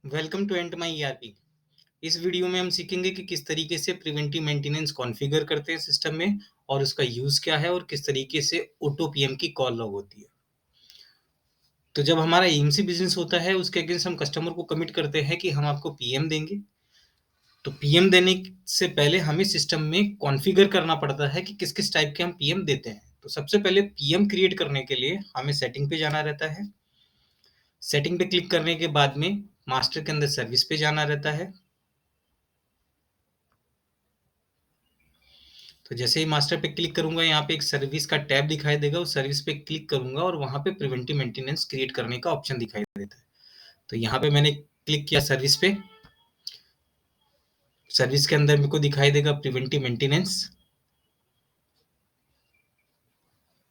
Welcome to and my ERP. इस video में हम सीखेंगे कि किस तरीके से प्रिवेंटिव मेंटेनेंस कॉन्फ़िगर करते हैं सिस्टम में और उसका यूज़ क्या है और किस तरीके से ऑटो पीएम की कॉल लॉग होती है। तो जब हमारा एएमसी बिजनेस होता है उसके अगेंस्ट हम कस्टमर को कमिट करते हैं कि हम आपको पीएम देंगे। तो पीएम देने से पहले हमें सिस्टम में कॉन्फ़िगर करना पड़ता है कि किस-किस टाइप के हम पीएम देते हैं। तो सबसे पहले पीएम क्रिएट करने के लिए हमें सेटिंग पे जाना रहता है। सेटिंग पे क्लिक करने के बाद में मास्टर के अंदर सर्विस पे जाना रहता है। तो जैसे ही मास्टर पे क्लिक करूंगा यहाँ पे एक सर्विस का टैब दिखाई देगा, उस सर्विस पे क्लिक करूंगा और वहां पे प्रिवेंटिव मेंटेनेंस क्रिएट करने का ऑप्शन दिखाई देता है। तो यहाँ पे मैंने क्लिक किया सर्विस पे। सर्विस के अंदर मेरे को दिखाई देगा प्रिवेंटिव मेंटेनेंस।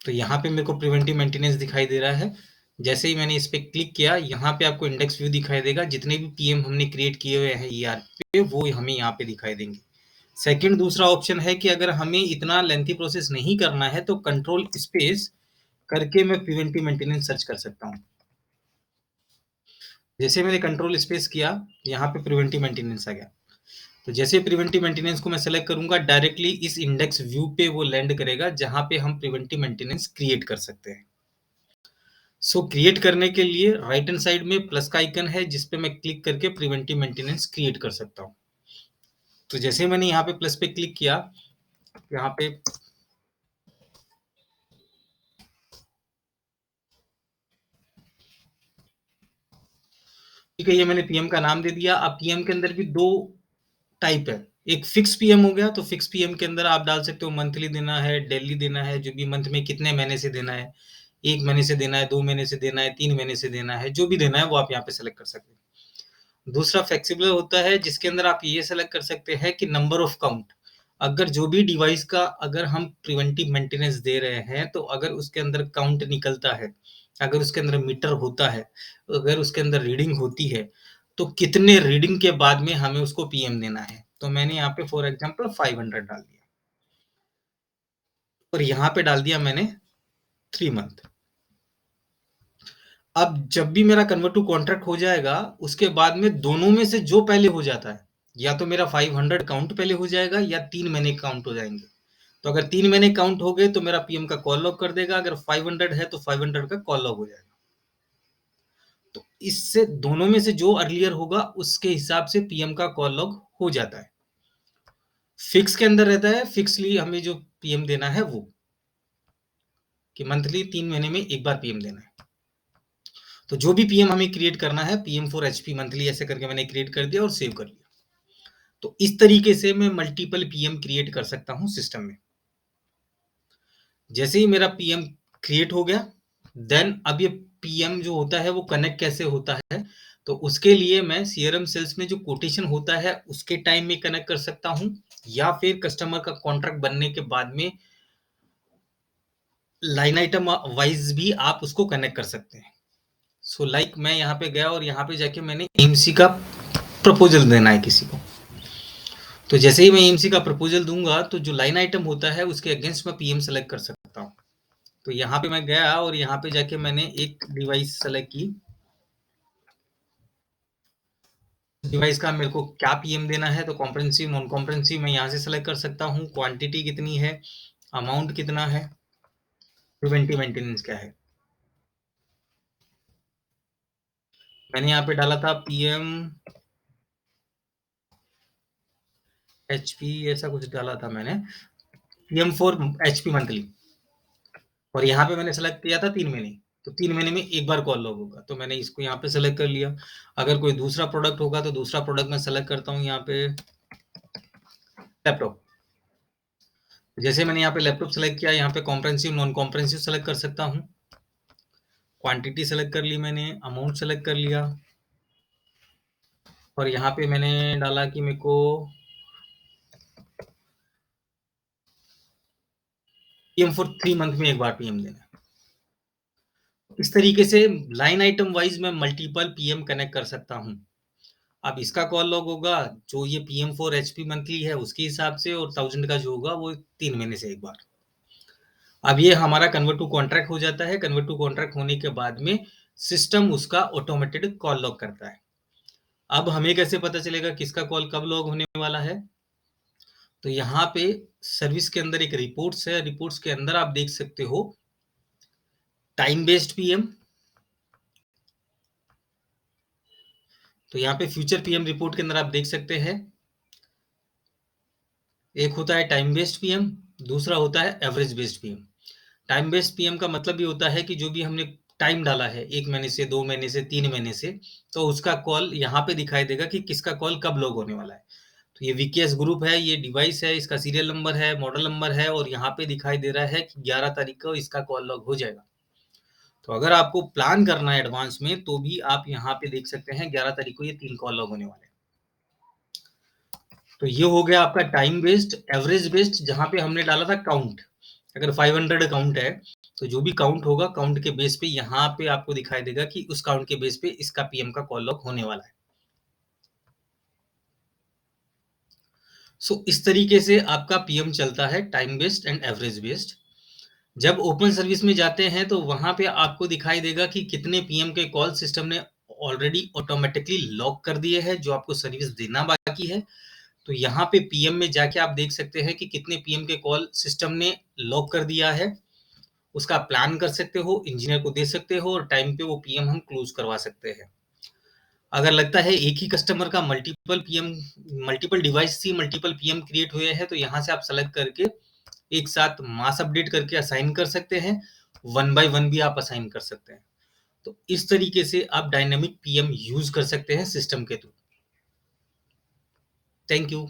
तो यहाँ पे मेरे को प्रिवेंटिव मेंटेनेंस दिखाई दे रहा है। जैसे ही मैंने इस पे क्लिक किया यहाँ पे आपको इंडेक्स व्यू दिखाई देगा, जितने भी पीएम हमने क्रिएट किए हुए हैं ईआरपी पे वो हमें यहाँ पे दिखाई देंगे। सेकंड दूसरा ऑप्शन है कि अगर हमें इतना लेंथी प्रोसेस नहीं करना है तो कंट्रोल स्पेस करके मैं प्रिवेंटिव मेंटेनेंस सर्च कर सकता हूँ। जैसे मैंने कंट्रोल स्पेस किया यहाँ पे प्रिवेंटिव मेंटेनेंस आ गया। तो जैसे प्रिवेंटिव मेंटेनेंस को मैं सेलेक्ट करूंगा डायरेक्टली इस इंडेक्स व्यू पे वो लैंड करेगा जहां पे हम प्रिवेंटिव मेंटेनेंस क्रिएट कर सकते हैं। सो क्रिएट करने के लिए राइट हैंड साइड में प्लस का आइकन है जिसपे मैं क्लिक करके प्रिवेंटिव मेंटेनेंस क्रिएट कर सकता हूँ। तो जैसे मैंने यहाँ पे प्लस पे क्लिक किया यहाँ पे ठीक है, ये मैंने पीएम का नाम दे दिया। अब पीएम के अंदर भी दो टाइप है। एक फिक्स पीएम हो गया, तो फिक्स पीएम के अंदर आप डाल सकते हो मंथली देना है, डेली देना है, जो भी मंथ में कितने महीने से देना है, 1 महीने से देना है, 2 महीने से देना है, 3 महीने से देना है, जो भी देना है वो आप यहाँ पे सेलेक्ट कर सकते हैं। दूसरा फ्लेक्सिबल होता है जिसके अंदर आप ये सेलेक्ट कर सकते हैं कि नंबर ऑफ काउंट। अगर जो भी डिवाइस का अगर हम प्रिवेंटिव मेंटेनेंस दे रहे हैं तो अगर उसके अंदर काउंट निकलता है, अगर उसके अंदर मीटर होता है, अगर उसके अंदर रीडिंग होती है, तो कितने रीडिंग के बाद में हमें उसको पीएम देना है। तो मैंने यहाँ पे फॉर एग्जांपल 500 डाल दिया और यहाँ पे डाल दिया मैंने 3 मंथ। अब जब भी मेरा कन्वर्ट टू कॉन्ट्रैक्ट हो जाएगा उसके बाद में दोनों में से जो पहले हो जाता है, या तो मेरा 500 काउंट पहले हो जाएगा या 3 महीने काउंट हो जाएंगे। तो अगर 3 महीने काउंट हो गए तो मेरा पीएम का कॉल लॉग कर देगा, अगर 500 है तो 500 का कॉल लॉग हो जाएगा। तो इससे दोनों में से जो अर्लियर होगा उसके हिसाब से पीएम का कॉल लॉग हो जाता है। फिक्स के अंदर रहता है, फिक्सली हमें जो पीएम देना है वो कि मंथली 3 महीने में एक बार पीएम देना है। तो जो भी पीएम हमें क्रिएट करना है, पीएम फॉर एचपी मंथली ऐसे करके मैंने क्रिएट कर दिया और सेव कर लिया। तो इस तरीके से मैं मल्टीपल पीएम क्रिएट कर सकता हूं सिस्टम में। जैसे ही मेरा पीएम क्रिएट हो गया, देन अब ये पीएम जो होता है वो कनेक्ट कैसे होता है, तो उसके लिए मैं सीआरएम सेल्स में जो कोटेशन होता है उसके टाइम में कनेक्ट कर सकता हूं, या फिर कस्टमर का कॉन्ट्रैक्ट बनने के बाद में लाइन आइटम वाइज भी आप उसको कनेक्ट कर सकते हैं। सो लाइक मैं यहाँ पे गया और यहाँ पे जाके मैंने एमसी का प्रपोजल देना है किसी को। तो जैसे ही मैं एमसी का प्रपोजल दूंगा तो जो लाइन आइटम होता है उसके अगेंस्ट मैं पीएम सेलेक्ट कर सकता हूँ। तो यहाँ पे मैं गया और यहाँ पे जाके मैंने एक डिवाइस सेलेक्ट की। डिवाइस का मेरे को क्या पीएम देना है, तो कॉम्प्रेहेंसिव नॉन कॉम्प्रेहेंसिव मैं यहाँ से सेलेक्ट कर सकता हूँ। क्वांटिटी कितनी है, अमाउंट कितना है, प्रिवेंटिव मेंटेनेंस क्या है। मैंने यहाँ पे डाला था पीएम एचपी, ऐसा कुछ डाला था मैंने, पीएम फॉर एचपी मंथली। और यहाँ पे मैंने सेलेक्ट किया था 3 महीने, तो 3 महीने में एक बार कॉल लॉग होगा, तो मैंने इसको यहाँ पे सेलेक्ट कर लिया। अगर कोई दूसरा प्रोडक्ट होगा तो दूसरा प्रोडक्ट मैं सेलेक्ट करता हूँ, यहाँ पे लैपटॉप। जैसे मैंने यहाँ पे लैपटॉप सेलेक्ट किया, यहाँ पे कॉम्प्रेहेंसिव नॉन कॉम्प्रेहेंसिव सेलेक्ट कर सकता हूँ। क्वांटिटी सेलेक्ट कर ली मैंने, अमाउंट सेलेक्ट कर लिया और यहाँ पे मैंने डाला कि मेरे को पीएम फॉर 3 मंथ में एक बार पीएम देना है। इस तरीके से लाइन आइटम वाइज मैं मल्टीपल पीएम कनेक्ट कर सकता हूँ। अब इसका कॉल लॉग होगा जो ये पीएम फॉर एचपी मंथली है उसके हिसाब से, और 1000 का जो होगा वो 3 महीने से एक बार। अब ये हमारा कन्वर्ट टू कॉन्ट्रैक्ट हो जाता है। कन्वर्ट टू कॉन्ट्रैक्ट होने के बाद में सिस्टम उसका ऑटोमेटेड कॉल लॉग करता है। अब हमें कैसे पता चलेगा किसका कॉल कब लॉग होने वाला है? तो यहाँ पे सर्विस के अंदर एक रिपोर्ट्स है, रिपोर्ट्स के अंदर आप देख सकते हो टाइम बेस्ड पीएम। तो यहाँ पे फ्यूचर पीएम रिपोर्ट के अंदर आप देख सकते हैं, एक होता है टाइम बेस्ड पीएम, दूसरा होता है average based PM. Time based PM का मतलब ये होता है कि जो भी हमने टाइम डाला है 1 महीने से, 2 महीने से, 3 महीने से, तो उसका कॉल यहाँ पे दिखाई देगा कि किसका कॉल कब लॉग होने वाला है। तो ये वीकेएस ग्रुप है, ये डिवाइस है, इसका सीरियल नंबर है, मॉडल नंबर है, और यहाँ पे दिखाई दे रहा है कि 11 तारीख को इसका कॉल लॉग हो जाएगा। तो अगर आपको प्लान करना है एडवांस में, तो भी आप यहाँ पे देख सकते हैं 11 तारीख को ये 3 कॉल लॉग होने वाले हैं। तो ये हो गया आपका टाइम बेस्ड। एवरेज बेस्ड जहाँ पे हमने डाला था काउंट, अगर 500 काउंट है तो जो भी काउंट होगा, काउंट के बेस पे यहाँ पे आपको दिखाई देगा कि उस काउंट के बेस पे इसका पीएम का कॉल लॉग होने वाला है। सो इस तरीके से आपका पीएम चलता है, time based and average based. जब ओपन सर्विस में जाते हैं तो वहां पे आपको दिखाई देगा कि कितने पीएम के कॉल सिस्टम ने ऑलरेडी ऑटोमेटिकली लॉक कर दिए हैं, जो आपको सर्विस देना बाकी है। तो यहाँ पे पीएम में जाके आप देख सकते हैं कि कितने पीएम के कॉल सिस्टम ने लॉक कर दिया है। उसका प्लान कर सकते हो, इंजीनियर को दे सकते हो, और टाइम पे वो पीएम हम क्लोज करवा सकते हैं। अगर लगता है एक ही कस्टमर का मल्टीपल पीएम, मल्टीपल डिवाइस से मल्टीपल पीएम क्रिएट हुए हैं, तो यहाँ से आप सेलेक्ट करके एक साथ मास अपडेट करके असाइन कर सकते हैं, वन बाय वन भी आप असाइन कर सकते हैं। तो इस तरीके से आप डायनेमिक पीएम यूज कर सकते हैं सिस्टम के थ्रू। Thank you.